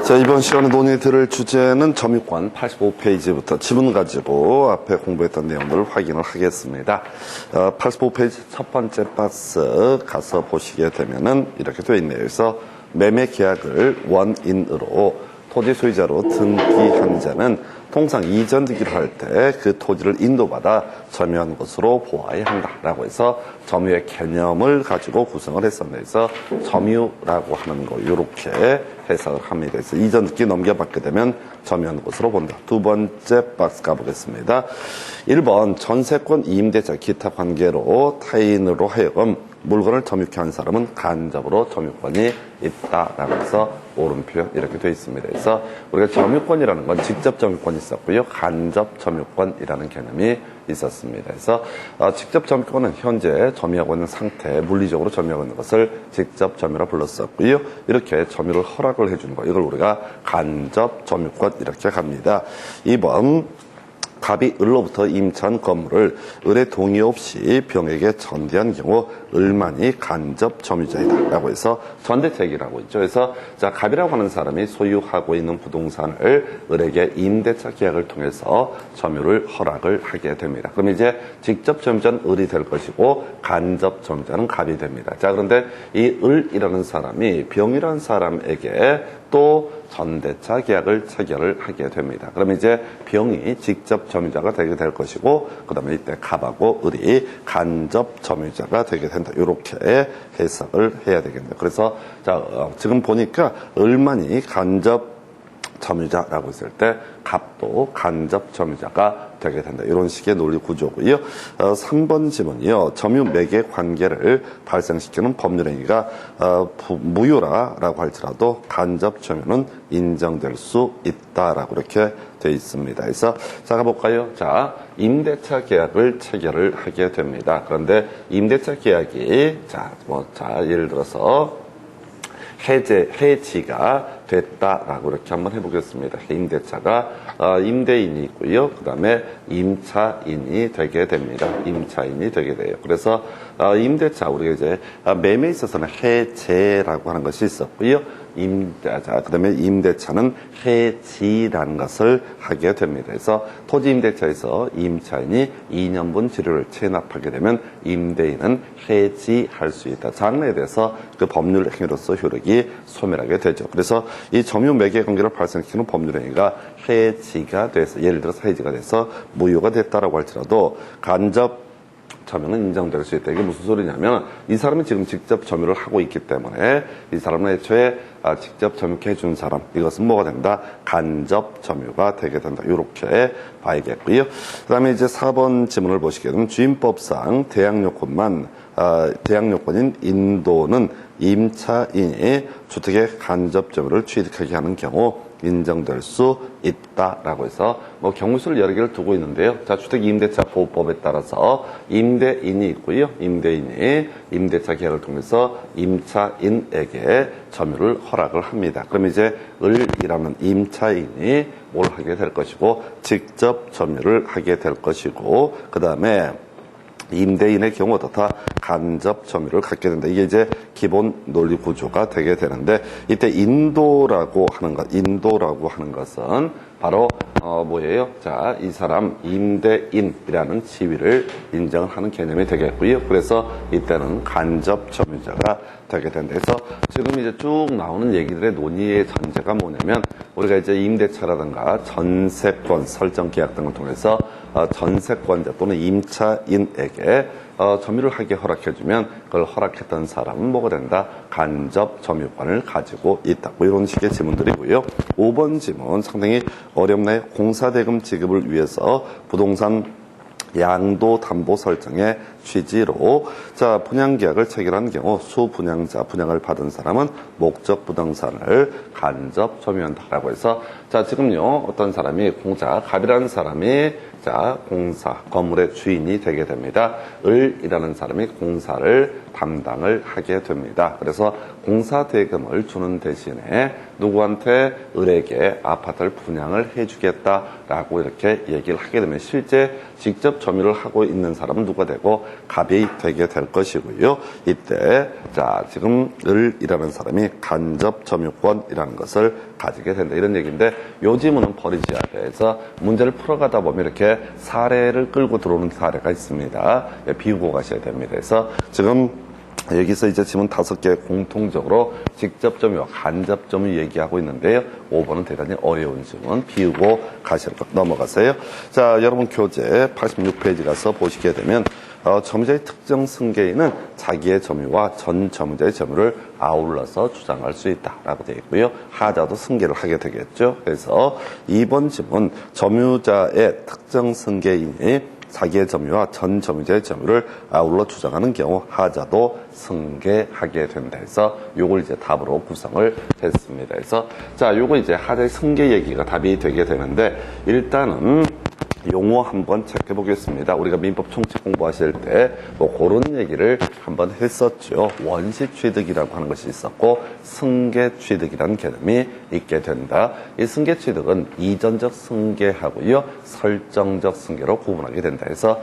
자, 이번 시간에 논의 들을 주제는 점유권 85페이지부터 지문 가지고 앞에 공부했던 내용들을 확인을 하겠습니다. 85페이지 첫 번째 박스 가서 보시게 되면은 이렇게 되어 있네요. 그래서 매매 계약을 원인으로 토지 소유자로 등기한 자는 통상 이전 등기를 할 때 그 토지를 인도받아 점유한 것으로 보아야 한다라고 해서 점유의 개념을 가지고 구성을 했었네요. 그래서 점유라고 하는 거 이렇게 해석을 합니다. 그래서 이전 등기 넘겨받게 되면 점유한 것으로 본다. 두 번째 박스 가보겠습니다. 1번 전세권 임대차 기타 관계로 타인으로 하여금 물건을 점유케 한 사람은 간접으로 점유권이 있다라고 해서 오른표 이렇게 되어 있습니다. 그래서 우리가 점유권이라는 건 직접 점유권이 있었고요. 간접 점유권이라는 개념이 있었습니다. 그래서 직접 점유권은 현재 점유하고 있는 상태, 물리적으로 점유하고 있는 것을 직접 점유라 불렀었고요. 이렇게 점유를 허락을 해주는 거, 이걸 우리가 간접 점유권 이렇게 합니다. 2번 갑이 을로부터 임차한 건물을 을의 동의 없이 병에게 전대한 경우 을만이 간접 점유자이다 라고 해서 전대책이라고 있죠. 그래서 자, 갑이라고 하는 사람이 소유하고 있는 부동산을 을에게 임대차 계약을 통해서 점유를 허락을 하게 됩니다. 그럼 이제 직접 점유자는 을이 될 것이고 간접 점유자는 갑이 됩니다. 자, 그런데 이 을이라는 사람이 병이라는 사람에게 또 전대차 계약을 체결을 하게 됩니다. 그러면 이제 병이 직접 점유자가 되게 될 것이고, 그 다음에 이때 갑하고 을이 간접 점유자가 되게 된다. 이렇게 해석을 해야 되겠네요. 그래서 자, 지금 보니까 을만이 간접 점유자라고 했을 때 갑도 간접 점유자가 되게 된다. 이런 식의 논리 구조고요. 3번 지문이요. 점유 매개 관계를 발생시키는 법률행위가 무효라고 할지라도 간접 점유는 인정될 수 있다라고 이렇게 되어 있습니다. 그래서 자, 가볼까요? 자, 임대차 계약을 체결을 하게 됩니다. 그런데 임대차 계약이 예를 들어서 해지가 됐다라고 이렇게 한번 해보겠습니다. 임대차가 임대인이 있고요. 그 다음에 임차인이 되게 됩니다. 임차인이 되게 돼요. 그래서 임대차, 우리가 이제 매매에 있어서는 해제라고 하는 것이 있었고요. 그 다음에 임대차는 해지라는 것을 하게 됩니다. 그래서 토지 임대차에서 임차인이 2년분 지료를 체납하게 되면 임대인은 해지할 수 있다. 장래에 대해서 그 법률 행위로서 효력이 소멸하게 되죠. 그래서 이 점유 매개 관계를 발생시키는 법률 행위가 해지가 돼서, 예를 들어서 해지가 돼서 무효가 됐다라고 할지라도 간접 점유는 인정될 수 있다. 이게 무슨 소리냐면 이 사람이 지금 직접 점유를 하고 있기 때문에 이 사람은 애초에 직접 점유케 해준 사람, 이것은 뭐가 된다? 간접 점유가 되게 된다. 이렇게 봐야겠고요. 그 다음에 이제 4번 지문을 보시게 되면 주임법상 대항요건인 인도는 임차인이 주택의 간접 점유를 취득하게 하는 경우 인정될 수 있다라고 해서 경우수를 여러 개를 두고 있는데요. 자, 주택임대차 보호법에 따라서 임대인이 있고요. 임대인이 임대차 계약을 통해서 임차인에게 점유를 허락을 합니다. 그럼 이제 을이라는 임차인이 뭘 하게 될 것이고 직접 점유를 하게 될 것이고, 그 다음에 임대인의 경우 어떻다? 간접 점유를 갖게 된다. 이게 이제 기본 논리 구조가 되게 되는데, 이때 인도라고 하는 것은 바로 뭐예요? 자, 이 사람 임대인이라는 지위를 인정을 하는 개념이 되겠고요. 그래서 이때는 간접 점유자가 되게 된다. 그래서 지금 이제 쭉 나오는 얘기들의 논의의 전제가 뭐냐면, 우리가 이제 임대차라든가 전세권 설정 계약 등을 통해서 전세권자 또는 임차인에게 점유를 하게 허락해주면 그걸 허락했던 사람은 뭐가 된다? 간접 점유권을 가지고 있다. 이런 식의 지문들이고요. 5번 지문 상당히 어렵네요. 공사대금 지급을 위해서 부동산 양도 담보 설정의 취지로 자, 분양계약을 체결한 경우 수분양자 분양을 받은 사람은 목적 부동산을 간접 점유한다라고 해서, 자, 지금요 어떤 사람이 갑이라는 사람이 자, 건물의 주인이 되게 됩니다. 을이라는 사람이 공사를 담당을 하게 됩니다. 그래서 공사대금을 주는 대신에 누구한테 을에게 아파트를 분양을 해주겠다라고 이렇게 얘기를 하게 되면 실제 직접 점유를 하고 있는 사람은 누가 되고 갑이 되게 될 것이고요. 이때 자 지금 을이라는 사람이 간접 점유권이라는 것을 가지게 된다 이런 얘기인데 요 지문은 버리셔야 돼. 그래서 문제를 풀어가다 보면 이렇게 사례를 끌고 들어오는 사례가 있습니다. 비우고 가셔야 됩니다. 그래서 지금 여기서 이제 지문 5개 공통적으로 직접 점유와 간접 점유 얘기하고 있는데요. 5번은 대단히 어려운 지문 비우고 가실 것 넘어가세요. 자, 여러분 교재 86페이지 가서 보시게 되면 점유자의 특정 승계인은 자기의 점유와 전 점유자의 점유를 아울러서 주장할 수 있다라고 되어 있고요. 하자도 승계를 하게 되겠죠. 그래서 2번 지문 점유자의 특정 승계인이 자기의 점유와 전 점유자의 점유를 아울러 주장하는 경우 하자도 승계하게 된다 해서 요걸 이제 답으로 구성을 했습니다. 그래서 자 요거 이제 하자의 승계 얘기가 답이 되게 되는데 일단은 용어 한번 체크해 보겠습니다. 우리가 민법 총칙 공부하실 때 뭐 그런 얘기를 한번 했었죠. 원시 취득이라고 하는 것이 있었고 승계 취득이라는 개념이 있게 된다. 이 승계 취득은 이전적 승계하고요 설정적 승계로 구분하게 된다. 해서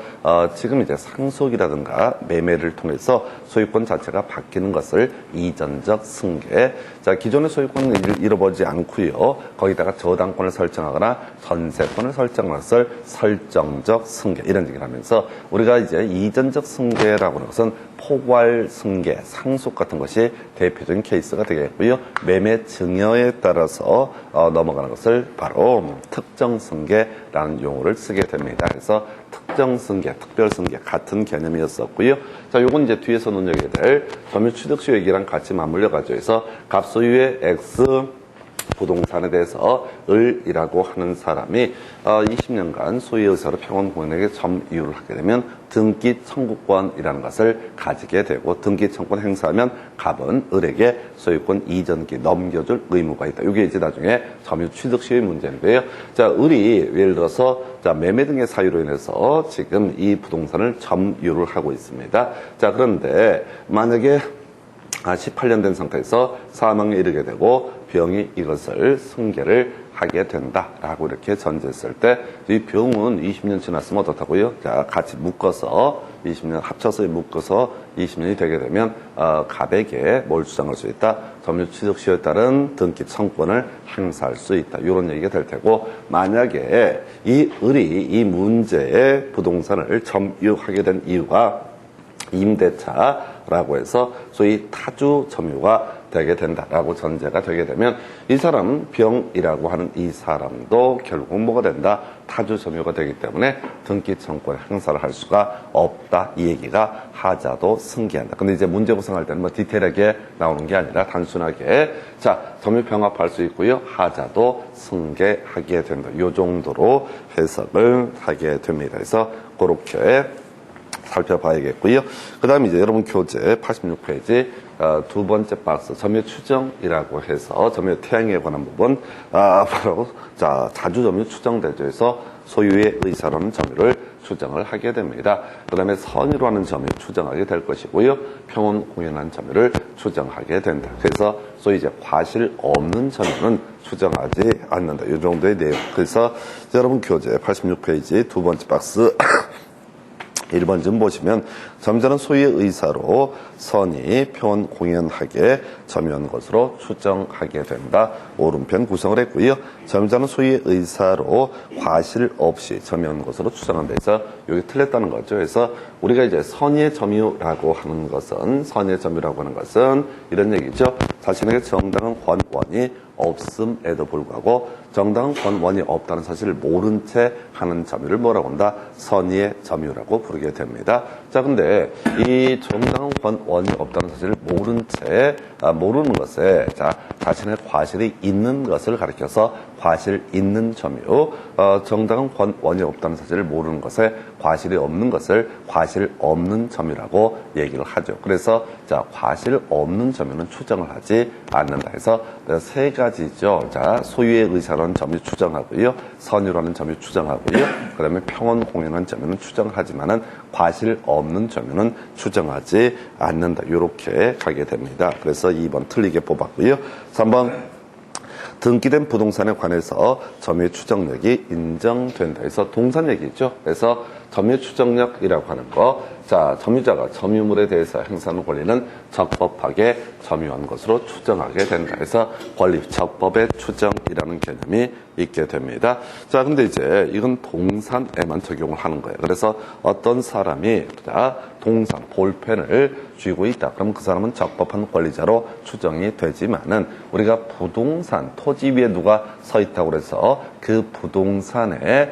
지금 이제 상속이라든가 매매를 통해서 소유권 자체가 바뀌는 것을 이전적 승계. 자 기존의 소유권을 잃어버리지 않고요 거기다가 저당권을 설정하거나 전세권을 설정하는 것을 설정적 승계 이런 얘기를 하면서 우리가 이제 이전적 승계라고 하는 것은 포괄 승계, 상속 같은 것이 대표적인 케이스가 되겠고요. 매매 증여에 따라서 넘어가는 것을 바로 특정 승계라는 용어를 쓰게 됩니다. 그래서 특정 승계, 특별 승계 같은 개념이었었고요. 자, 요건 이제 뒤에서 논의하게 될 점유 취득시 얘기랑 같이 맞물려 가지고 해서 갑소유의 X 부동산에 대해서 을이라고 하는 사람이 20년간 소유의 의사로 평원공인에게 점유를 하게 되면 등기 청구권이라는 것을 가지게 되고 등기 청구권 행사하면 갑은 을에게 소유권 이전기 넘겨줄 의무가 있다. 이게 이제 나중에 점유 취득 시의 문제인데요. 자, 을이 예를 들어서 자 매매 등의 사유로 인해서 지금 이 부동산을 점유를 하고 있습니다. 자, 그런데 만약에 18년 된 상태에서 사망에 이르게 되고 병이 이것을 승계를 하게 된다라고 이렇게 전제했을 때 이 병은 20년 지났으면 어떻다고요? 자, 같이 묶어서 20년 합쳐서 묶어서 20년이 되게 되면 갑에게 뭘 주장할 수 있다? 점유 취득 시효에 따른 등기 청구권을 행사할 수 있다. 이런 얘기가 될 테고 만약에 이 을이 이 문제의 부동산을 점유하게 된 이유가 임대차라고 해서 소위 타주 점유가 되게 된다라고 전제가 되게 되면 이 사람 병이라고 하는 이 사람도 결국 뭐가 된다? 타주 점유가 되기 때문에 등기 청구권 행사를 할 수가 없다. 이 얘기가 하자도 승계한다. 근데 이제 문제 구성할 때는 뭐 디테일하게 나오는 게 아니라 단순하게 자 점유 병합할 수 있고요. 하자도 승계하게 된다. 이 정도로 해석을 하게 됩니다. 그래서 그렇게 살펴봐야겠고요. 그 다음에 이제 여러분 교재 86페이지 두 번째 박스 점유 추정이라고 해서 점유 태양에 관한 부분 바로 자 자주 점유 추정 대조에서 소유의 의사로는 점유를 추정을 하게 됩니다. 그 다음에 선의로 하는 점유 추정하게 될 것이고요. 평온 공연한 점유를 추정하게 된다. 그래서 소위 이제 과실 없는 점유는 추정하지 않는다. 이 정도의 내용. 그래서 여러분 교재 86페이지 두 번째 박스 1번 좀 보시면 점유자는 소유의 의사로 선의 표현 공연하게 점유한 것으로 추정하게 된다. 오른편 구성을 했고요. 점유자는 소유의 의사로 과실 없이 점유한 것으로 추정한다 해서 여기 틀렸다는 거죠. 그래서 우리가 이제 선의의 점유라고 하는 것은 선의의 점유라고 하는 것은 이런 얘기죠. 자신에게 정당한 권원이 없음에도 불구하고 정당한 권원이 없다는 사실을 모른 채 하는 점유를 뭐라고 한다? 선의의 점유라고 부르게 됩니다. 자, 근데 이 정당한 권원이 없다는 사실을 모른 채 모르는 것에 자 자신의 과실이 있는 것을 가리켜서 과실 있는 점유, 정당한 권원이 없다는 사실을 모르는 것에 과실이 없는 것을 과실 없는 점유라고 얘기를 하죠. 그래서 자, 과실 없는 점유는 추정을 하지 않는다 해서 세 가지죠. 자, 소유의 의사라는 점유 추정하고요, 선유라는 점유 추정하고요, 그다음에 평온 공연한 점유는 추정하지만은 과실 없는 점유는 추정하지 않는다. 이렇게 가게 됩니다. 그래서 2번 틀리게 뽑았고요. 3번 등기된 부동산에 관해서 점유의 추정력이 인정된다 해서 동산 얘기죠. 그래서 점유의 추정력이라고 하는 거, 자, 점유자가 점유물에 대해서 행사하는 권리는 적법하게 점유한 것으로 추정하게 된다 해서 권리, 적법의 추정이라는 개념이 있게 됩니다. 자, 근데 이제 이건 동산에만 적용을 하는 거예요. 그래서 어떤 사람이 자, 동산, 볼펜을 쥐고 있다. 그럼 그 사람은 적법한 권리자로 추정이 되지만은 우리가 부동산, 토지 위에 누가 서 있다고 그래서 그 부동산의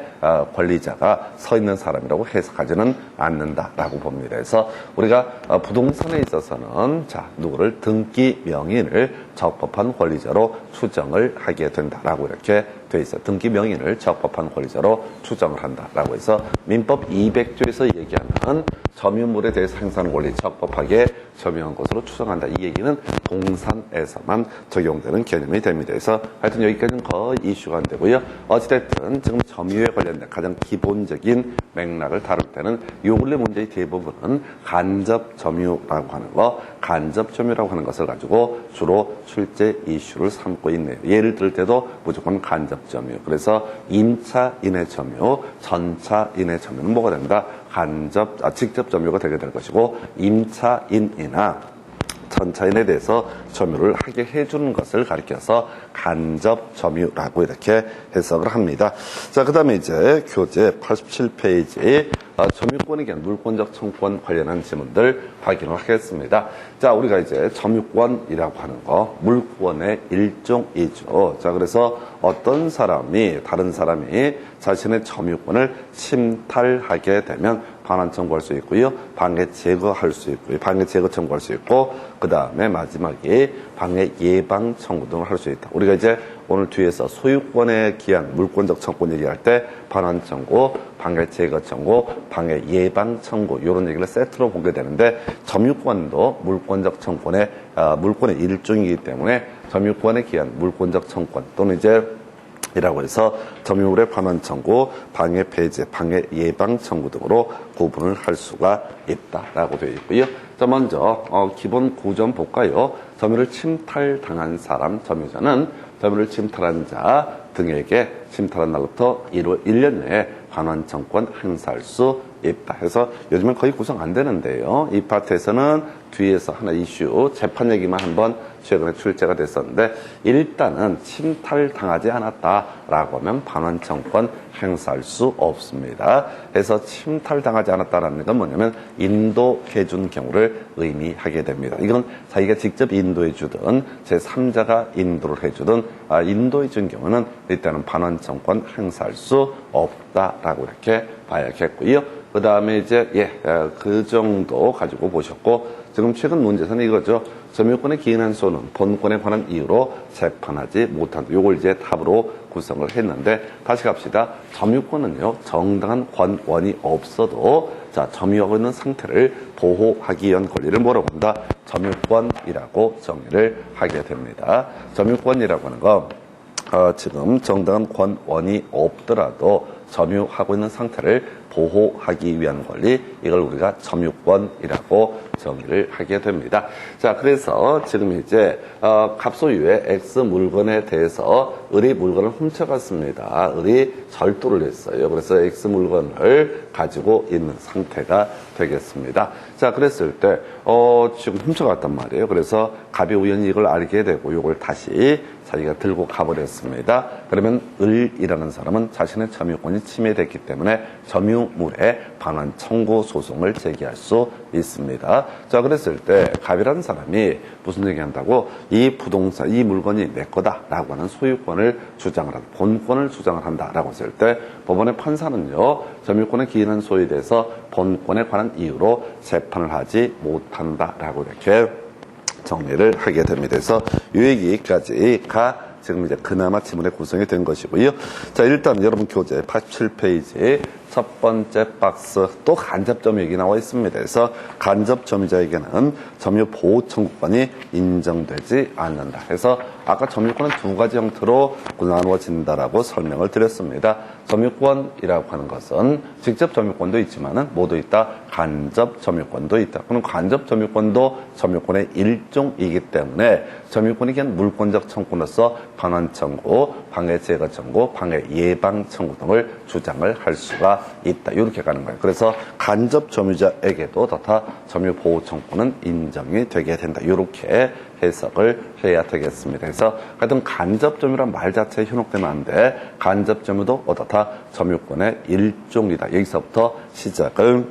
권리자가 서 있는 사람이라고 해석하지는 않는다라고 봅니다. 그래서 우리가 부동산에 있어서는 자, 누구를 등기 명의인을 적법한 권리자로 추정을 하게 된다라고 이렇게 돼 있어요. 등기 명의인을 적법한 권리자로 추정을 한다라고 해서 민법 200조에서 얘기하는 점유물에 대해서 행사하는 권리 적법하게 점유한 것으로 추정한다. 이 얘기는 동산에서만 적용되는 개념이 됩니다. 그래서 하여튼 여기까지는 거의 이슈가 안 되고요. 어찌됐든 지금 점유에 관련된 가장 기본적인 맥락을 다룰 때는 요 근래 문제의 대부분은 간접 점유라고 하는 거, 간접 점유라고 하는 것을 가지고 주로 출제 이슈를 삼고 있네요. 예를 들 때도 무조건 간접 점유. 그래서 임차 인해 점유, 전차 인해 점유는 뭐가 된다? 직접 점유가 되게 될 것이고, 임차인이나 전차인에 대해서 점유를 하게 해주는 것을 가리켜서 간접 점유라고 이렇게 해석을 합니다. 자, 그 다음에 이제 교재 87페이지 점유권에 대한 물권적 청구권 관련한 지문들 확인을 하겠습니다. 자, 우리가 이제 점유권이라고 하는 거 물권의 일종이죠. 자, 그래서 어떤 사람이 다른 사람이 자신의 점유권을 침탈하게 되면 반환 청구할 수 있고요, 방해 제거할 수 있고요, 방해 제거 청구할 수 있고, 그 다음에 마지막에 방해 예방 청구 등을 할 수 있다. 우리가 이제 오늘 뒤에서 소유권에 기한 물권적 청구 얘기할 때 반환 청구, 방해 제거 청구, 방해 예방 청구 이런 얘기를 세트로 보게 되는데, 점유권도 물권적 청구권의 물권의 일종이기 때문에 점유권에 기한 물권적 청구권 또는 이제 이라고 해서 점유물의 반환 청구, 방해 폐제, 방해 예방 청구 등으로 구분을 할 수가 있다라고 되어 있고요. 자, 먼저 기본 구점 볼까요? 점유를 침탈당한 사람, 점유자는 점유를 침탈한 자 등에게 침탈한 날부터 1년 내에 반환 청구권 행사할 수 있다 해서 요즘엔 거의 구성 안 되는데요. 이 파트에서는 뒤에서 하나 이슈 재판 얘기만 한번 최근에 출제가 됐었는데, 일단은 침탈당하지 않았다라고 하면 반환 청구권 행사할 수 없습니다. 그래서 침탈당하지 않았다라는 건 뭐냐면 인도해준 경우를 의미하게 됩니다. 이건 자기가 직접 인도해주든 제3자가 인도를 해주든 인도해준 경우는 일단은 반환 청구권 행사할 수 없다라고 이렇게 봐야겠고요. 그 다음에 이제 그 정도 가지고 보셨고, 지금 최근 문제에서는 이거죠. 점유권의 기인한 소는 본권에 관한 이유로 재판하지 못한다. 요걸 이제 답으로 구성을 했는데, 다시 갑시다. 점유권은요, 정당한 권원이 없어도 자, 점유하고 있는 상태를 보호하기 위한 권리를 뭐라고 한다? 점유권이라고 정의를 하게 됩니다. 점유권이라고 하는 거 지금 정당한 권원이 없더라도 점유하고 있는 상태를 보호하기 위한 권리, 이걸 우리가 점유권이라고 정의를 하게 됩니다. 자, 그래서 지금 이제 갑소유의 X 물건에 대해서 을이 물건을 훔쳐갔습니다. 을이 절도를 했어요. 그래서 X 물건을 가지고 있는 상태가 되겠습니다. 자, 그랬을 때 지금 훔쳐갔단 말이에요. 그래서 갑이 우연히 이걸 알게 되고 이걸 다시 자기가 들고 가버렸습니다. 그러면 을이라는 사람은 자신의 점유권이 침해됐기 때문에 점유물에 반환 청구 소송을 제기할 수 있습니다. 자, 그랬을 때 갑이라는 사람이 무슨 얘기한다고? 이 부동산, 이 물건이 내 거다라고 하는 소유권을 주장을 한다, 본권을 주장을 한다라고 했을 때 법원의 판사는요, 점유권에 기인한 소유에 대해서 본권에 관한 이유로 재판을 하지 못한다라고 이렇게 정리를 하게 됩니다. 그래서 이 얘기까지가 지금 이제 그나마 지문에 구성이 된 것이고요. 자, 일단 여러분 교재 87페이지 첫 번째 박스 또 간접점유 얘기 나와 있습니다. 그래서 간접점유자에게는 점유 보호 청구권이 인정되지 않는다. 그래서 아까 점유권은 두 가지 형태로 나누어진다라고 설명을 드렸습니다. 점유권이라고 하는 것은 직접 점유권도 있지만은 뭐도 있다? 간접 점유권도 있다. 그럼 간접 점유권도 점유권의 일종이기 때문에 점유권이 그냥 물권적 청구로서 반환 청구, 방해 제거 청구, 방해 예방 청구 등을 주장을 할 수가 있다. 이렇게 가는 거예요. 그래서 간접 점유자에게도 다 점유 보호 청구는 인정이 되게 된다. 이렇게 해석을 해야 되겠습니다. 그래서 하여튼 간접 점유란 말 자체에 현혹되면 안 돼. 간접 점유도 어떻다? 점유권의 일종이다. 여기서부터 시작을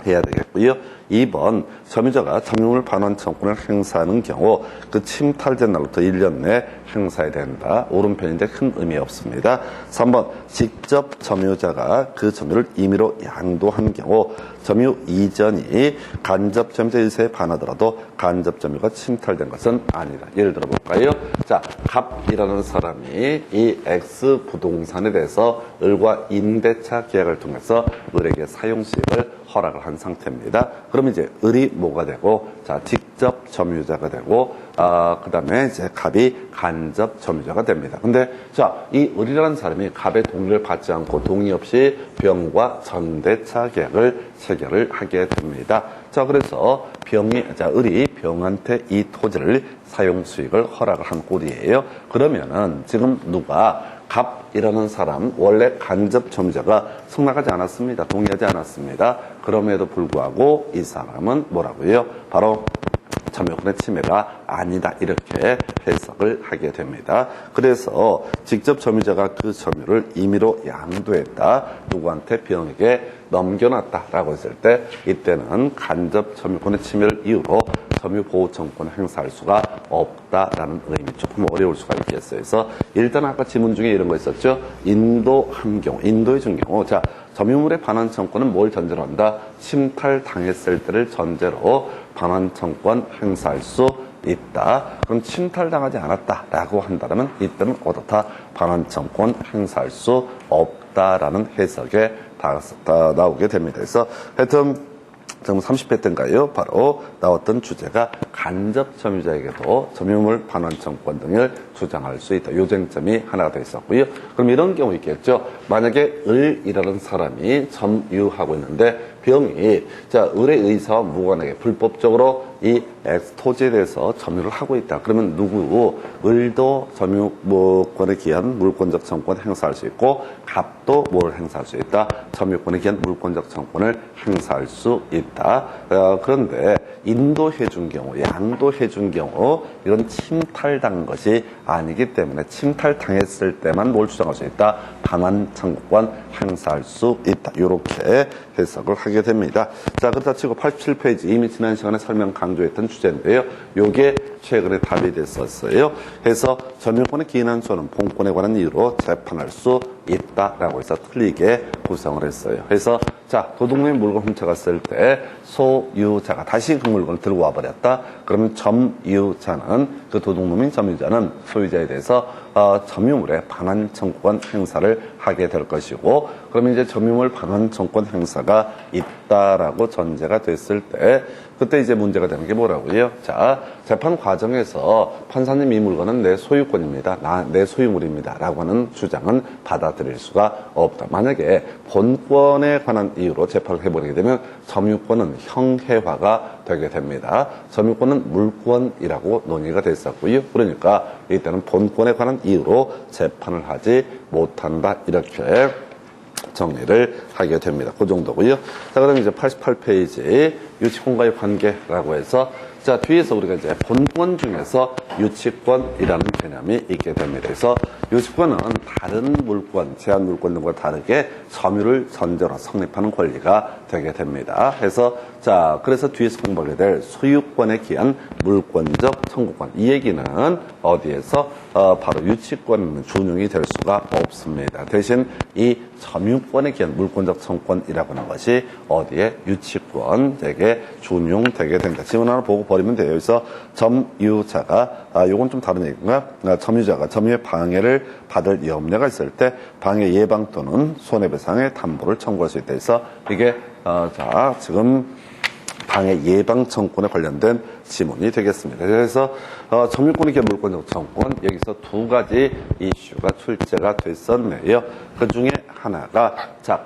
해야 되겠고요. 2번, 점유자가 점유물 반환 청구권을 행사하는 경우 그 침탈된 날부터 1년 내에 행사해야 된다. 오른편인데 큰 의미 없습니다. 3번, 직접 점유자가 그 점유를 임의로 양도한 경우 점유 이전이 간접 점유자 일세에 반하더라도 간접 점유가 침탈된 것은 아니다. 예를 들어 볼까요? 자, 갑이라는 사람이 이 X 부동산에 대해서 을과 임대차 계약을 통해서 을에게 사용 수익을 허락을 한 상태입니다. 그러면 이제 을이 뭐가 되고, 자, 직접 점유자가 되고, 그 다음에 이제 갑이 간접 점유자가 됩니다. 근데, 자, 이 을이라는 사람이 갑의 동의를 받지 않고 동의 없이 병과 전대차 계약을 체결을 하게 됩니다. 자, 그래서 을이 병한테 이 토지를 사용 수익을 허락을 한 꼴이에요. 그러면은 지금 갑이라는 사람, 원래 간접 점유자가 승낙하지 않았습니다. 동의하지 않았습니다. 그럼에도 불구하고 이 사람은 뭐라고요? 바로 점유권의 침해가 아니다. 이렇게 해석을 하게 됩니다. 그래서 직접 점유자가 그 점유를 임의로 양도했다. 누구한테? 병에게 넘겨놨다라고 했을 때 이때는 간접 점유권의 침해를 이유로 점유보호청구권을 행사할 수가 없다라는 의미. 조금 어려울 수가 있겠어요. 그래서 일단 아까 지문 중에 이런 거 있었죠. 인도한 경우, 인도해 준 경우. 자, 점유물의 반환 청구권은 뭘 전제로 한다? 침탈당했을 때를 전제로 반환 청구권 행사할 수 있다. 그럼 침탈당하지 않았다라고 한다면 이때는 어떻다? 반환 청구권 행사할 수 없다라는 해석에 다 나오게 됩니다. 그래서 하여튼 지금 30회 때인가요? 바로 나왔던 주제가 간접 점유자에게도 점유물 반환 청구권 등을 주장할 수 있다. 요쟁점이 하나가 더 있었고요. 그럼 이런 경우 있겠죠. 만약에 을이라는 사람이 점유하고 있는데 병이 을의 의사와 무관하게 불법적으로 이 X 토지에 대해서 점유를 하고 있다. 그러면 을도 점유권에 기한 물권적 청구권을 행사할 수 있고 갑도 뭘 행사할 수 있다. 점유권에 기한 물권적 청구권을 행사할 수 있다. 그런데 인도해 준 경우, 양도해 준 경우 이건 침탈당한 것이 아니기 때문에 침탈당했을 때만 뭘 주장할 수 있다. 반환 청구권 행사할 수 있다. 이렇게 해석을 하게 됩니다. 자, 그렇다 치고 87페이지 이미 지난 시간에 설명 강조했던 주제인데요. 요게 최근에 답이 됐었어요. 해서 점유권의 기인한소는 본권에 관한 이유로 재판할 수 있다라고 해서 틀리게 구성을 했어요. 그래서 자, 도둑놈이 물건 훔쳐갔을 때 소유자가 다시 그 물건을 들고 와버렸다. 그러면 점유자는 그 도둑놈인 점유자는 소유자에 대해서 점유물의 반환 청구권 행사를 하게 될 것이고, 그러면 이제 점유물 반환 청구권 행사가 있다라고 전제가 됐을 때 그때 이제 문제가 되는 게 뭐라고요? 자, 재판 과정에서 판사님 이 물건은 내 소유권입니다. 내 소유물입니다. 라고 하는 주장은 받아들일 수가 없다. 만약에 본권에 관한 이유로 재판을 해버리게 되면 점유권은 형해화가 되게 됩니다. 점유권은 물권이라고 논의가 됐었고요. 그러니까 이때는 본권에 관한 이유로 재판을 하지 못한다. 이렇게 정리를 하게 됩니다. 그 정도고요. 자, 그럼 이제 88페이지 유치권과의 관계라고 해서 자, 뒤에서 우리가 이제 본권 중에서 유치권이라는 개념이 있게 됩니다. 그래서 유치권은 다른 물권, 제한 물권 등과 다르게 점유를 전제로 성립하는 권리가 되게 됩니다. 그래서 뒤에서 공부하게 될 소유권에 기한 물권적 청구권. 이 얘기는 어디에서 바로 유치권은 준용이 될 수가 없습니다. 대신 이 점유권에 기한 물권적 청구권이라고 하는 것이 어디에 유치권에게 준용되게 됩니다. 지문 하나 보고 버리면 돼요. 그래서 점유자가 요건 좀 다른 얘기인가? 점유자가 점유의 방해를 받을 염려가 있을 때 방해 예방 또는 손해배상의 담보를 청구할 수 있다 해서 이게 지금 방해 예방 청구권에 관련된 지문이 되겠습니다. 그래서 점유권에 기한 물권적 청구권 여기서 두 가지 이슈가 출제가 됐었네요. 그 중에 하나가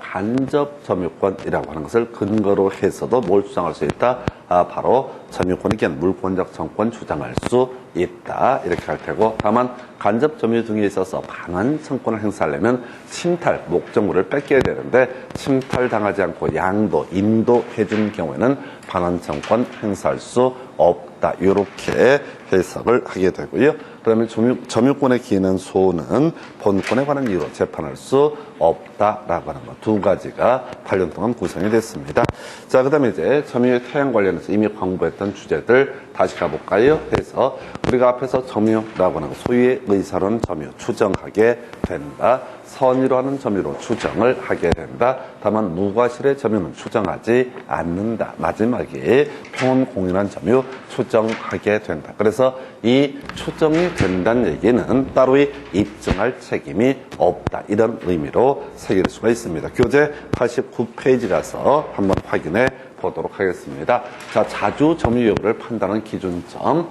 간접 점유권이라고 하는 것을 근거로 해서도 뭘 주장할 수 있다? 바로 점유권에 기한 물권적 청구권 주장할 수 있다. 이렇게 할 테고, 다만 간접 점유 등에 있어서 반환 청구권을 행사하려면 침탈, 목적물을 뺏겨야 되는데 침탈당하지 않고 양도, 인도해 준 경우에는 반환 청구권 행사할 수 없다. 이렇게 해석을 하게 되고요. 그러면 점유권에 기인한 소는 본권에 관한 이유로 재판할 수 없다라고 하는 것 두 가지가 8년 동안 구성이 됐습니다. 그 다음에 이제 점유의 태양 관련해서 이미 공부했던 주제들 다시 가볼까요? 그래서 우리가 앞에서 점유라고 하는 것, 소유의 의사로는 점유, 추정하게 된다. 선의로 하는 점유로 추정을 하게 된다. 다만 무과실의 점유는 추정하지 않는다. 마지막에 평온 공인한 점유 추정하게 된다. 그래서 이 추정이 된다는 얘기는 따로 입증할 책임이 없다. 이런 의미로 새길 수가 있습니다. 교재 89페이지 가서 한번 확인해 보도록 하겠습니다. 자주 점유 여부를 판단하는 기준점.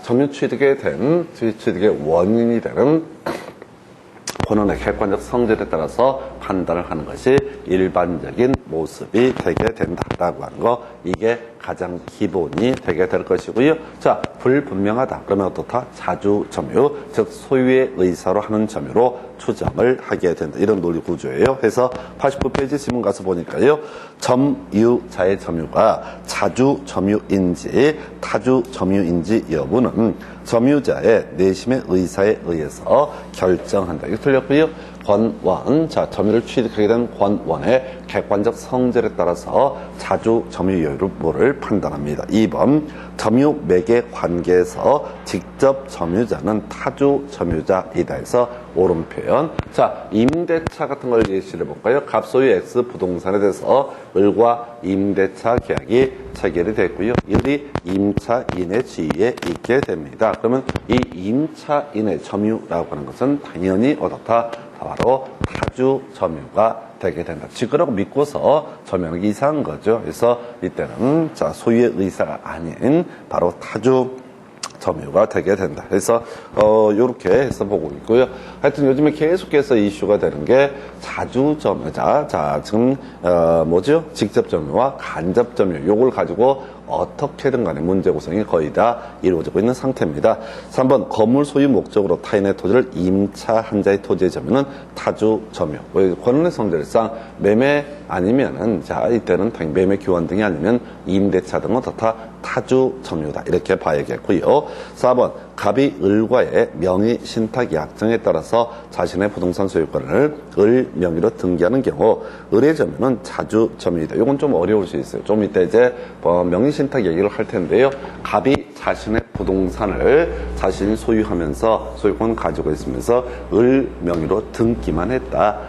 점유 취득의 원인이 되는 권한의 객관적 성질에 따라서 판단을 하는 것이 일반적인 모습이 되게 된다라고 하는 거, 이게 가장 기본이 되게 될 것이고요. 불분명하다. 그러면 어떻다? 자주 점유, 즉 소유의 의사로 하는 점유로 추정을 하게 된다. 이런 논리 구조예요. 그래서 89페이지 지문 가서 보니까요. 점유자의 점유가 자주 점유인지 타주 점유인지 여부는 점유자의 내심의 의사에 의해서 결정한다. 이거 틀렸고요. 권원, 점유를 취득하게 된 권원의 객관적 성질에 따라서 자주 점유 여부를 판단합니다. 2번, 점유 매개 관계에서 직접 점유자는 타주 점유자이다 해서 옳은 표현. 임대차 같은 걸 예시를 볼까요? 갑소유 X 부동산에 대해서 을과 임대차 계약이 체결이 됐고요. 을이 임차인의 지위에 있게 됩니다. 그러면 이 임차인의 점유라고 하는 것은 당연히 어떻다? 바로 타주 점유가 되게 된다. 지그라고 믿고서 점유하는 게 이상한 거죠. 그래서 이때는 소유의 의사가 아닌 바로 타주 점유가 되게 된다. 그래서 이렇게 해서 보고 있고요. 하여튼 요즘에 계속해서 이슈가 되는 게 자주 점유자. 지금 직접 점유와 간접 점유. 요걸 가지고 어떻게든 간에 문제 구성이 거의 다 이루어지고 있는 상태입니다. 3번, 건물 소유 목적으로 타인의 토지를 임차한 자의 토지의 점유는 타주 점유. 권한의 성질상 매매 아니면은, 이때는 매매 교환 등이 아니면 임대차 등은 어떻다? 타주 점유다. 이렇게 봐야겠고요. 4번, 갑이 을과의 명의 신탁 약정에 따라서 자신의 부동산 소유권을 을 명의로 등기하는 경우 을의 점유는 자주 점유이다. 이건 좀 어려울 수 있어요. 좀 이따 이제 명의 신탁 얘기를 할 텐데요. 갑이 자신의 부동산을 자신이 소유하면서 소유권 가지고 있으면서 을 명의로 등기만 했다.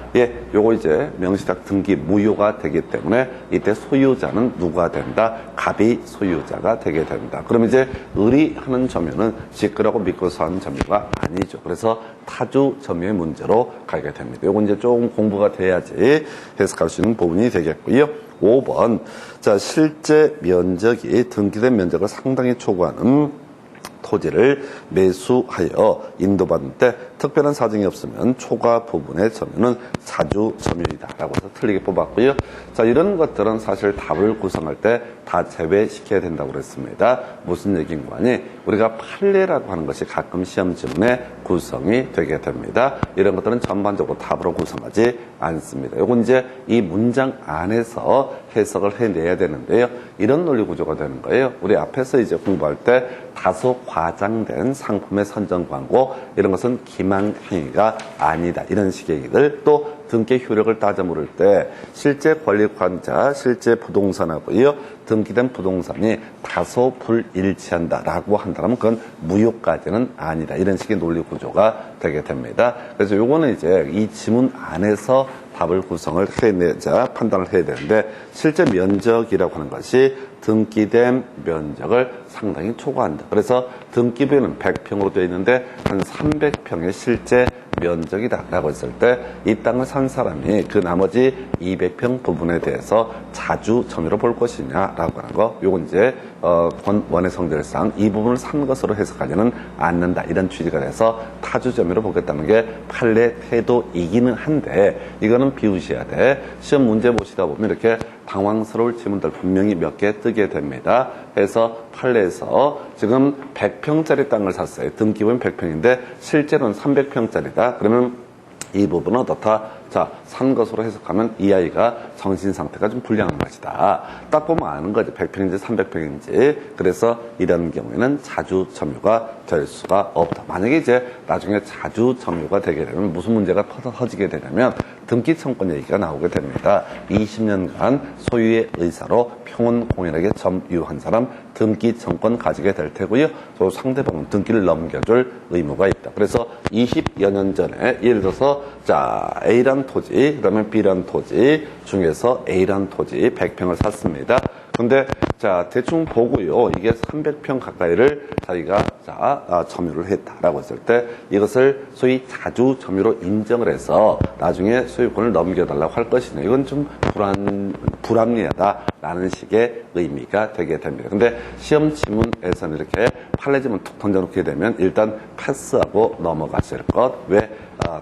요거 이제 명의신탁 등기 무효가 되기 때문에 이때 소유자는 누가 된다? 갑이 소유자가 되게 된다. 그럼 이제 을이 하는 점유는 지끄라고 믿고서 하는 점유가 아니죠. 그래서 타주 점유의 문제로 가게 됩니다. 요건 이제 조금 공부가 돼야지 해석할 수 있는 부분이 되겠고요. 5번, 실제 면적이 등기된 면적을 상당히 초과하는 토지를 매수하여 인도받을 때 특별한 사정이 없으면 초과 부분의 점유는 자주 점유이다라고 해서 틀리게 뽑았고요. 이런 것들은 사실 답을 구성할 때 다 제외시켜야 된다고 그랬습니다. 무슨 얘기인가 하니 우리가 판례라고 하는 것이 가끔 시험 지문에 구성이 되게 됩니다. 이런 것들은 전반적으로 답으로 구성하지 않습니다. 이건 이제 이 문장 안에서 해석을 해내야 되는데요. 이런 논리 구조가 되는 거예요. 우리 앞에서 이제 공부할 때 다소 과장된 상품의 선정 광고 이런 것은 기망행위가 아니다. 이런 식의 얘기들. 또 등기 효력을 따져 물을 때 실제 권리관자, 실제 부동산하고요. 등기된 부동산이 다소 불일치한다라고 한다면 그건 무효까지는 아니다. 이런 식의 논리 구조가 되게 됩니다. 그래서 요거는 이제 이 지문 안에서 답을 구성을 해내자 판단을 해야 되는데 실제 면적이라고 하는 것이 등기된 면적을 상당히 초과한다. 그래서 등기부에는 100평으로 되어 있는데 한 300평의 실제 면적이다라고 했을 때 이 땅을 산 사람이 그 나머지 200평 부분에 대해서 자주 점유로 볼 것이냐라고 하는 거. 요건 이제 원의 성질상 이 부분을 산 것으로 해석하지는 않는다. 이런 취지가 돼서 타주 점유로 보겠다는 게 판례 태도이기는 한데 이거는 비우셔야 돼. 시험 문제 보시다 보면 이렇게 당황스러울 지문들 분명히 몇 개 뜨게 됩니다. 그래서 판례에서 지금 100평짜리 땅을 샀어요. 등기부는 100평인데 실제로는 300평짜리다. 그러면 이 부분은 어떻다? 자, 산 것으로 해석하면 이 아이가 정신 상태가 좀 불량한 것이다. 딱 보면 아는 거지. 100평인지 300평인지. 그래서 이런 경우에는 자주 점유가 될 수가 없다. 만약에 이제 나중에 자주 점유가 되게 되면 무슨 문제가 터지게 되냐면 등기 청권 얘기가 나오게 됩니다. 20년간 소유의 의사로 평온 공연하게 점유한 사람 등기 청권 가지게 될 테고요. 또 상대방은 등기를 넘겨줄 의무가 있다. 그래서 20여 년 전에 예를 들어서 자 A란 토지, 그다음에 B란 토지 중에서 A란 토지 100평을 샀습니다. 근데 자 대충 보고요. 이게 300평 가까이를 자기가 점유를 했다라고 했을 때 이것을 소위 자주 점유로 인정을 해서 나중에 소유권을 넘겨달라고 할 것이냐. 이건 좀 불합리하다라는 식의 의미가 되게 됩니다. 근데 시험 지문에서는 이렇게 판례 지문 툭 던져놓게 되면 일단 패스하고 넘어가실 것. 왜?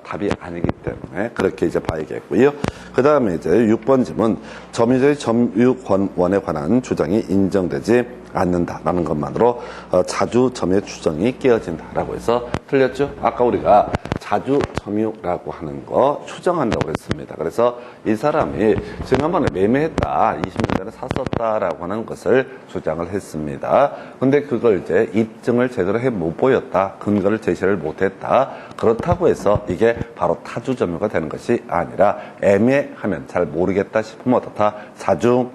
답이 아니기 때문에 그렇게 이제 봐야겠고요. 그 다음에 이제 6번 지문 점유자의 점유권에 관한 주장이 인정되지 않는다라는 것만으로 자주 점유의 추정이 깨어진다라고 해서 틀렸죠. 아까 우리가 자주 점유라고 하는 거 추정한다고 했습니다. 그래서 이 사람이 지금 한 번에 매매했다, 20년 전에 샀었다라고 하는 것을 주장을 했습니다. 근데 그걸 이제 입증을 제대로 해 못 보였다, 근거를 제시를 못했다. 그렇다고 해서 이게 바로 타주 점유가 되는 것이 아니라 애매하면 잘 모르겠다 싶으면 어떻다? 자주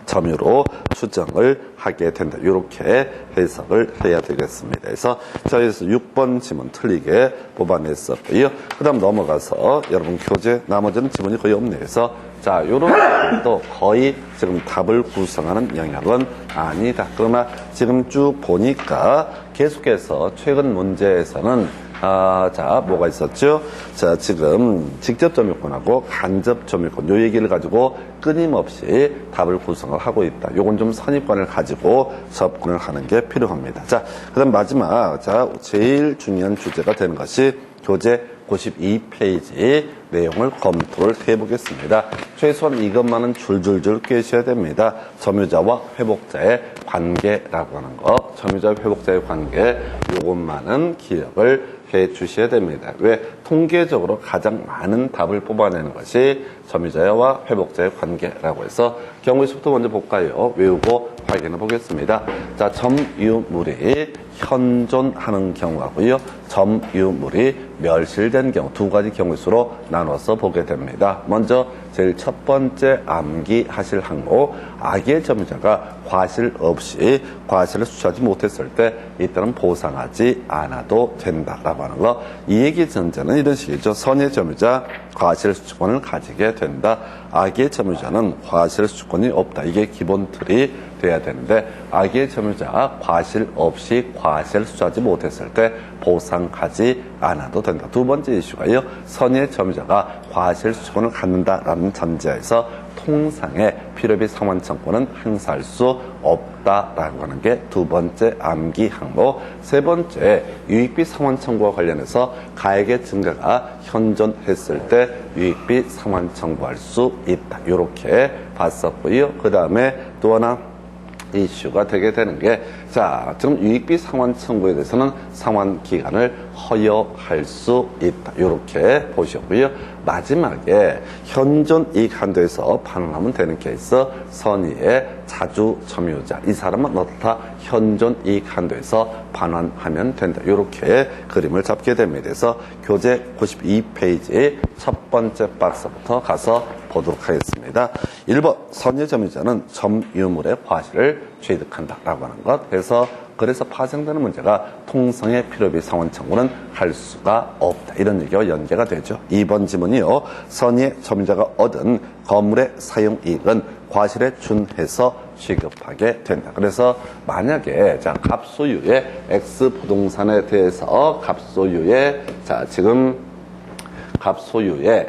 점유로 추정을 하게 된다. 이렇게 해석을 해야 되겠습니다. 그래서 저희에서 6번 지문 틀리게 뽑아냈었고요. 그 다음 넘어가서 여러분 교재 나머지는 지문이 거의 없네요. 그래서 자 요런 것도 거의 지금 답을 구성하는 영역은 아니다. 그러나 지금 쭉 보니까 계속해서 최근 문제에서는 자, 뭐가 있었죠? 자, 지금 직접 점유권하고 간접 점유권, 요 얘기를 가지고 끊임없이 답을 구성을 하고 있다. 요건 좀 선입관을 가지고 접근을 하는 게 필요합니다. 자, 그 다음 마지막, 자, 제일 중요한 주제가 되는 것이 교재 92페이지 내용을 검토를 해보겠습니다. 최소한 이것만은 줄줄줄 꿰셔야 됩니다. 점유자와 회복자의 관계라고 하는 거, 점유자와 회복자의 관계, 요것만은 기억을 해 주셔야 됩니다. 왜? 통계적으로 가장 많은 답을 뽑아내는 것이 점유자와 회복자의 관계라고 해서 경우의 수부터 먼저 볼까요? 외우고 확인해 보겠습니다. 자, 점유물이 현존하는 경우하고요. 점유물이 멸실된 경우 두 가지 경우의 수로 나눠서 보게 됩니다. 먼저 제일 첫 번째 암기하실 항목, 악의 점유자가 과실 없이 과실을 수취하지 못했을 때 이때는 보상하지 않아도 된다라고 하는 거. 이 얘기 전제는 이런 식이죠. 선의 점유자 과실 수취권을 가지게 된다. 악의 점유자는 과실 수취권이 없다. 이게 기본 틀이 돼야 되는데 악의 점유자 과실 없이 과실을 수취하지 못했을 때 보상하지 않아도 된다. 두 번째 이슈가요. 선의 점유자가 과실 수취권을 갖는다라는 전제에서 통상의 필요비 상환청구는 행사할 수 없다라고 하는 게 두 번째 암기 항목. 세 번째 유익비 상환청구와 관련해서 가액의 증가가 현존했을 때 유익비 상환청구할 수 있다. 이렇게 봤었고요. 그 다음에 또 하나 이슈가 되게 되는 게, 자, 지금 유익비 상환 청구에 대해서는 상환 기간을 허용할 수 있다. 이렇게 보시고요. 마지막에 현존 이익 한도에서 반환하면 되는 케이스, 선의의 자주 점유자. 이 사람은 어떻다? 현존 이익 한도에서 반환하면 된다. 이렇게 그림을 잡게 됩니다. 그래서 교재 92페이지 첫 번째 박스부터 가서 보도록 하겠습니다. 1번, 선의 점유자는 점유물의 과실을 취득한다라고 하는 것. 그래서 파생되는 문제가 통상의 필요비 상환 청구는 할 수가 없다. 이런 얘기와 연계가 되죠. 2번 지문이요. 선의 점유자가 얻은 건물의 사용 이익은 과실에 준해서 취급하게 된다. 그래서 만약에 자, 갑소유의 X 부동산에 대해서 갑소유의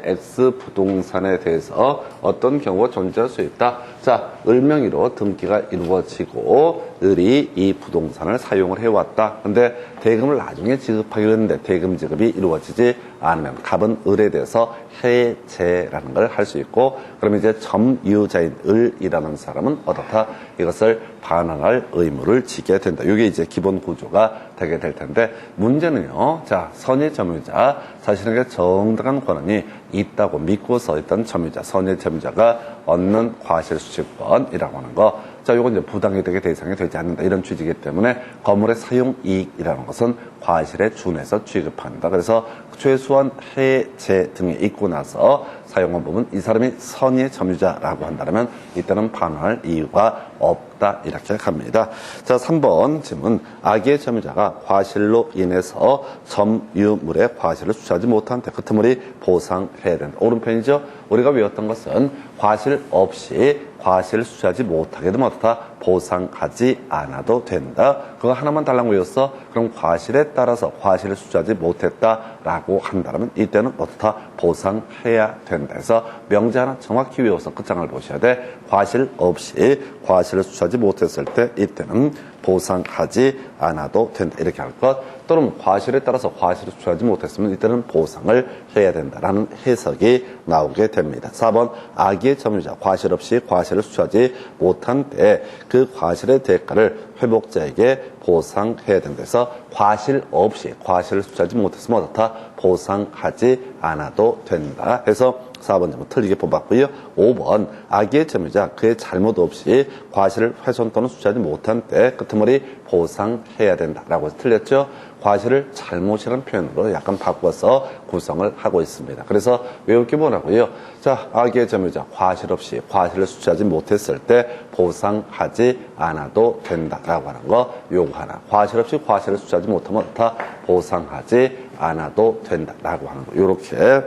X 부동산에 대해서 어떤 경우가 존재할 수 있다. 자, 을명의로 등기가 이루어지고 을이 이 부동산을 사용을 해왔다. 근데 대금을 나중에 지급하기로 했는데 대금 지급이 이루어지지 않으면 갑은 을에 대해서 해제라는 걸 할 수 있고, 그러면 이제 점유자인 을이라는 사람은 어떻다? 이것을 반환할 의무를 지게 된다. 이게 이제 기본 구조가 되게 될 텐데, 문제는요. 자, 선의 점유자, 자신에게 정당한 권한이 있다고 믿고서 일단 점유자, 선의 점유자가 얻는 과실수취권이라고 하는 거. 자, 요건 이제 부당이득의 대상이 되지 않는다. 이런 취지이기 때문에 건물의 사용 이익이라는 것은 과실에 준해서 취급한다. 그래서 최소한 해제 등이 있고 나서 사용한 부분, 이 사람이 선의 점유자라고 한다면 이때는 반환할 이유가 없다. 이렇게 갑니다. 자, 3번 질문. 악의 점유자가 과실로 인해서 점유물의 과실을 수취하지 못한 데 끄트머리 보상해야 된다. 오른편이죠. 우리가 외웠던 것은 과실 없이 과실을 수취하지 못하게 되면 어떻다? 보상하지 않아도 된다. 그거 하나만 달랑 외웠어? 그럼 과실에 따라서 과실을 수취하지 못했다라고 한다면 이때는 어떻다? 보상해야 된다. 그래서 명제 하나 정확히 외워서 끝장을 보셔야 돼. 과실 없이 과실을 수취하지 못했을 때 이때는 보상하지 않아도 된다. 이렇게 할 것. 또는 과실에 따라서 과실을 수취하지 못했으면 이때는 보상을 해야 된다라는 해석이 나오게 됩니다. 4번, 악의 점유자 과실 없이 과실을 수취하지 못한 때 그 과실의 대가를 회복자에게 보상해야 된다. 그래서 과실 없이 과실을 수취하지 못했으면 어떻다? 보상하지 않아도 된다. 해서 4번 점은 틀리게 뽑았고요. 5번, 악의 점유자 그의 잘못 없이 과실을 훼손 또는 수취하지 못한 때 끄트머리 보상해야 된다라고 해서 틀렸죠. 과실을 잘못이라는 표현으로 약간 바꿔서 구성을 하고 있습니다. 그래서 외울 게 뭐라고요? 자, 악의 점유자 과실 없이 과실을 수취하지 못했을 때 보상하지 않아도 된다라고 하는 거 요거 하나. 과실 없이 과실을 수취하지 못하면 다 보상하지 않아도 된다라고 하는 거. 요렇게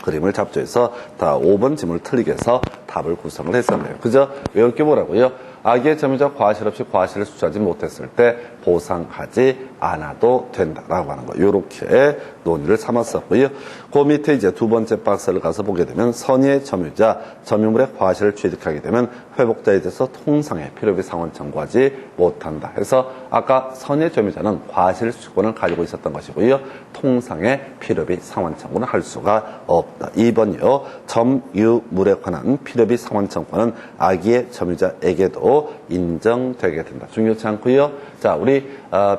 그림을 잡조해서 다 5번 지문을 틀리게 해서 답을 구성을 했었네요. 그죠? 외울 게 뭐라고요? 악의 점유자 과실 없이 과실을 수취하지 못했을 때 보상하지 않아도 된다라고 하는 거. 이렇게 논의를 삼았었고요. 그 밑에 이제 두 번째 박스를 가서 보게 되면 선의의 점유자 점유물의 과실을 취득하게 되면 회복자에 대해서 통상의 필요비 상환 청구하지 못한다. 해서 아까 선의의 점유자는 과실 수취권을 가지고 있었던 것이고요. 통상의 필요비 상환 청구는 할 수가 없다. 2번이요. 점유물에 관한 필요비 상환 청구는 악의 점유자에게도 인정되게 된다. 중요치 않고요. 자, 우리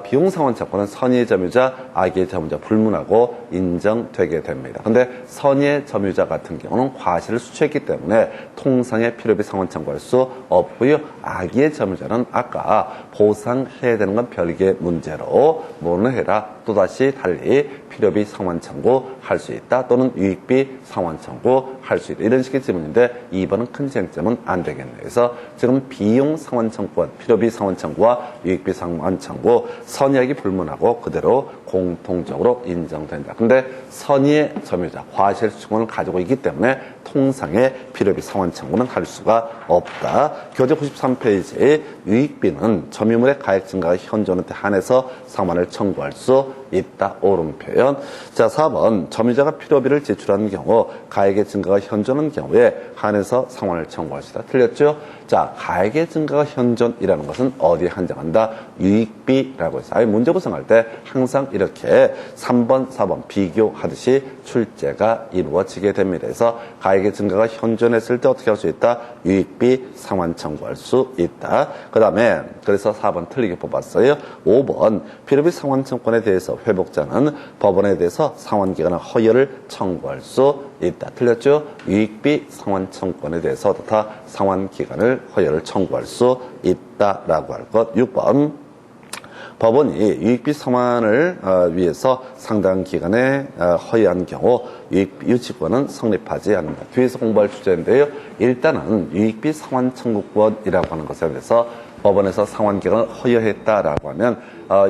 비용 상환 청구는 선의의 점유자, 악의 점유자 불문하고 인정되게 됩니다. 근데 선의의 점유자 같은 경우는 과실을 수취했기 때문에 통상의 필요비 상환 청구할 수 없고요. 악의 점유자는 아까 보상해야 되는 건 별개의 문제로 뭐는 해라. 또다시 달리 필요비 상환 청구할 수 있다. 또는 유익비 상환 청구할 수 있다. 이런 식의 질문인데 2번은 큰 쟁점은 안 되겠네요. 그래서 지금 비용 상환 청구권, 필요비 상환 청구와 유익비 상환 청구 선의하기 불문하고 그대로 공통적으로 인정된다. 근데 선의의 점유자 과실 수취권을 가지고 있기 때문에 통상의 필요비 상환 청구는 할 수가 없다. 교재 93페이지의 유익비는 점유물의 가액 증가가 현존한테 한해서 상환을 청구할 수 있다. 옳은 표현. 자, 4번 점유자가 필요비를 지출하는 경우 가액의 증가가 현존한 경우에 한해서 상환을 청구할 수 있다. 틀렸죠? 자, 가액의 증가가 현존이라는 것은 어디에 한정한다? 유익비라고 해서 아예 문제 구성할 때 항상 이렇게 3번, 4번 비교하듯이 출제가 이루어지게 됩니다. 그래서 가액의 증가가 현존했을 때 어떻게 할 수 있다? 유익비 상환 청구할 수 있다. 그 다음에 그래서 4번 틀리게 뽑았어요. 5번 필요비 상환 청구권에 대해서 회복자는 법원에 대해서 상환기간의 허여를 청구할 수 있다. 틀렸죠? 유익비 상환 청구권에 대해서 어떻다? 상환기간을 허여를 청구할 수 있다라고 할 것. 6번 법원이 유익비 상환을 위해서 상당 기간에 허여한 경우 유치권은 성립하지 않는다. 뒤에서 공부할 주제인데요. 일단은 유익비 상환 청구권이라고 하는 것에 대해서 법원에서 상환기간을 허여했다라고 하면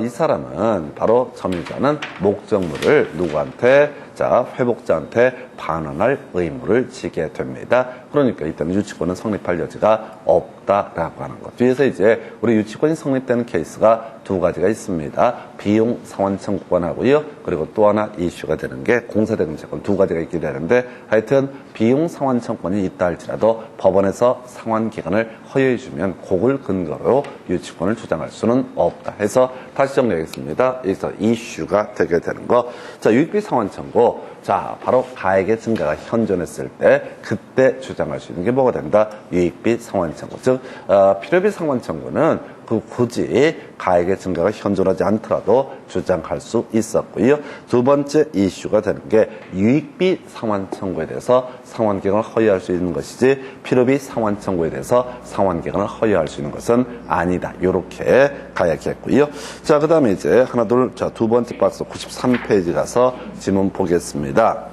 이 사람은 바로 점유자는 목적물을 누구한테? 자, 회복자한테 반환할 의무를 지게 됩니다. 그러니까 이때는 유치권은 성립할 여지가 없다라고 하는 것. 뒤에서 이제 우리 유치권이 성립되는 케이스가 두 가지가 있습니다. 비용 상환 청구권하고요. 그리고 또 하나 이슈가 되는 게 공사대금 채권 두 가지가 있게 되는데 하여튼 비용 상환 청구권이 있다 할지라도 법원에서 상환 기간을 허여해 주면 그걸 근거로 유치권을 주장할 수는 없다 해서 다시 정리하겠습니다. 여기서 이슈가 되게 되는 거. 자, 유익비 상환 청구. 자, 바로 가액의 증가가 현존했을 때 그때 주장할 수 있는 게 뭐가 된다? 유익비 상환 청구. 즉 필요비 상환 청구는 굳이 가액의 증가가 현존하지 않더라도 주장할 수 있었고요. 두 번째 이슈가 되는 게 유익비 상환 청구에 대해서 상환기간을 허여할 수 있는 것이지 필요비 상환 청구에 대해서 상환기간을 허여할 수 있는 것은 아니다. 이렇게 가야겠고요. 자, 그 다음에 이제 하나 둘, 자, 두 번째 박스 93페이지 가서 지문 보겠습니다.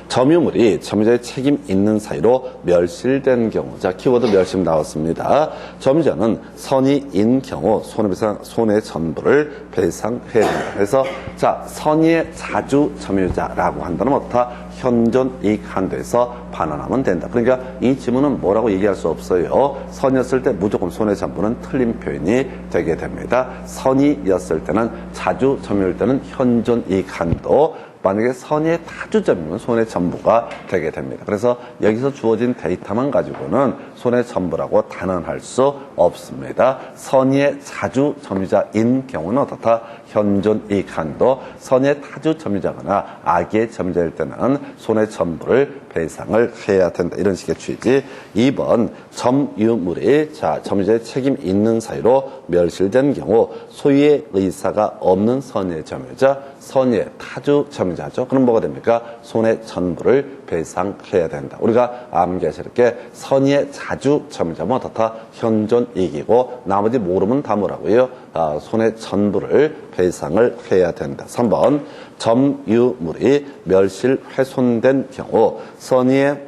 점유물이 점유자의 책임 있는 사유로 멸실된 경우. 자, 키워드 멸실 나왔습니다. 점유자는 선의인 경우 손해 전부를 배상해야 된다. 그래서 자, 선의의 자주 점유자라고 한다면 어떻다? 현존 이익 한도에서 반환하면 된다. 그러니까 이 지문은 뭐라고 얘기할 수 없어요. 선이었을 때 무조건 손해 전부는 틀린 표현이 되게 됩니다. 선이었을 때는 자주 점유일 때는 현존 이익 한도, 만약에 선의의 타주점이면 손해 전부가 되게 됩니다. 그래서 여기서 주어진 데이터만 가지고는 손해 전부라고 단언할 수 없습니다. 선의의 자주 점유자인 경우는 어떻다? 현존 이익 한도, 선의의 타주 점유자거나 악의 점유자일 때는 손해 전부를 배상을 해야 된다. 이런 식의 취지. 2번 점유물이 자, 점유자의 책임 있는 사유로 멸실된 경우 소유의 의사가 없는 선의의 점유자, 선의의 타주 점유자죠. 그럼 뭐가 됩니까? 손해 전부를 배상해야 된다. 우리가 암기하실 게 선의의 자주 점유자면 어떻다? 현존 이익이고 나머지 모르면 다 뭐라고요? 손해 전부를 배상을 해야 된다. 3번 점유물이 멸실 훼손된 경우 선의의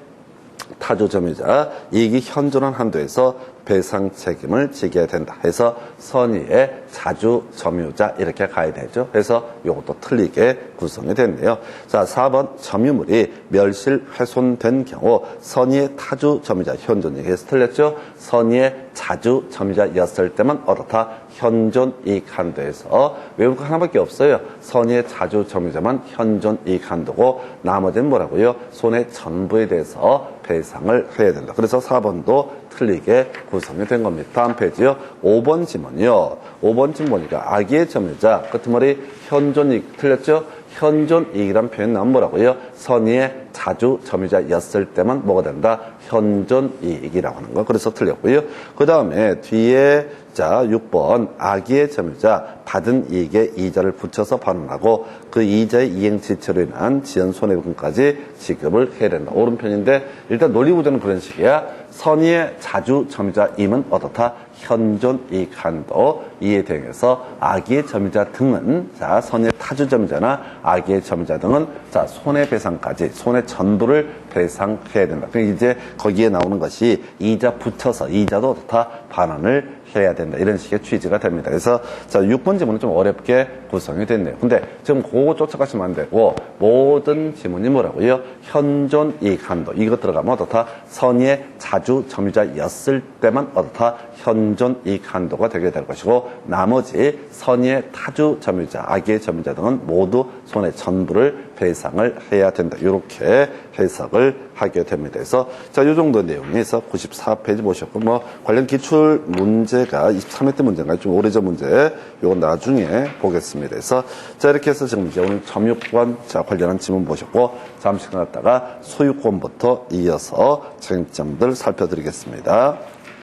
타주 점유자 이익이 현존한 한도에서 배상 책임을 지게 된다. 해서 선의의 자주 점유자 이렇게 가야 되죠. 그래서 이것도 틀리게 구성이 됐네요. 자, 4번 점유물이 멸실 훼손된 경우 선의의 타주 점유자 현존 이익에서 틀렸죠. 선의의 자주 점유자였을 때만 어떻다? 현존 이익 한도에서 외울 거 하나밖에 없어요. 선의의 자주 점유자만 현존 이익 한도고 나머지는 뭐라고요? 손해 전부에 대해서 배상을 해야 된다. 그래서 4번도 틀리게 구성이 된 겁니다. 다음 페이지요. 5번 지문이요. 5번 지문 보니까 악의 점유자 끝머리 현존 이익 틀렸죠? 현존 이익이란 표현 나오면 뭐라고요? 선의의 자주 점유자였을 때만 뭐가 된다? 현존 이익이라고 하는 거. 그래서 틀렸고요. 그 다음에 뒤에 자 6번 악의 점유자 받은 이익에 이자를 붙여서 반환하고 그 이자의 이행 지체로 인한 지연 손해금까지 지급을 해야 된다. 오른편인데 일단 논리구조는 그런 식이야. 선의의 자주 점유자임은 어떻다? 현존 이익 한도 이에 대응해서 악의 점유자 등은 자 선의의 타주 점유자나 악의 점유자 등은 자 손해배상까지 손해 전부를 배상해야 된다. 그러니까 이제 거기에 나오는 것이 이자 붙여서 이자도 어떻다? 반환을 해야 된다. 이런 식의 취지가 됩니다. 그래서 자, 6번 지문은 좀 어렵게 구성이 됐네요. 근데 지금 그거 쫓아가시면 안 되고 모든 지문이 뭐라고요? 현존 이익 한도. 이거 들어가면 어떻다? 선의의 자주 점유자였을 때만 어떻다? 현존 이익 한도가 되게 될 것이고 나머지 선의의 타주 점유자, 악의 점유자 등은 모두 손해 전부를 배상을 해야 된다. 이렇게 해석을 하게 됩니다. 그래서 자, 이 정도 내용에서 94페이지 보셨고 뭐 관련 기출 문제가 23회 때 문제인가요? 좀 오래전 문제. 이건 나중에 보겠습니다. 그래서 자, 이렇게 해서 지금 이제 오늘 점유권 자 관련한 지문 보셨고 잠시 끝났다가 소유권부터 이어서 쟁점들 살펴드리겠습니다.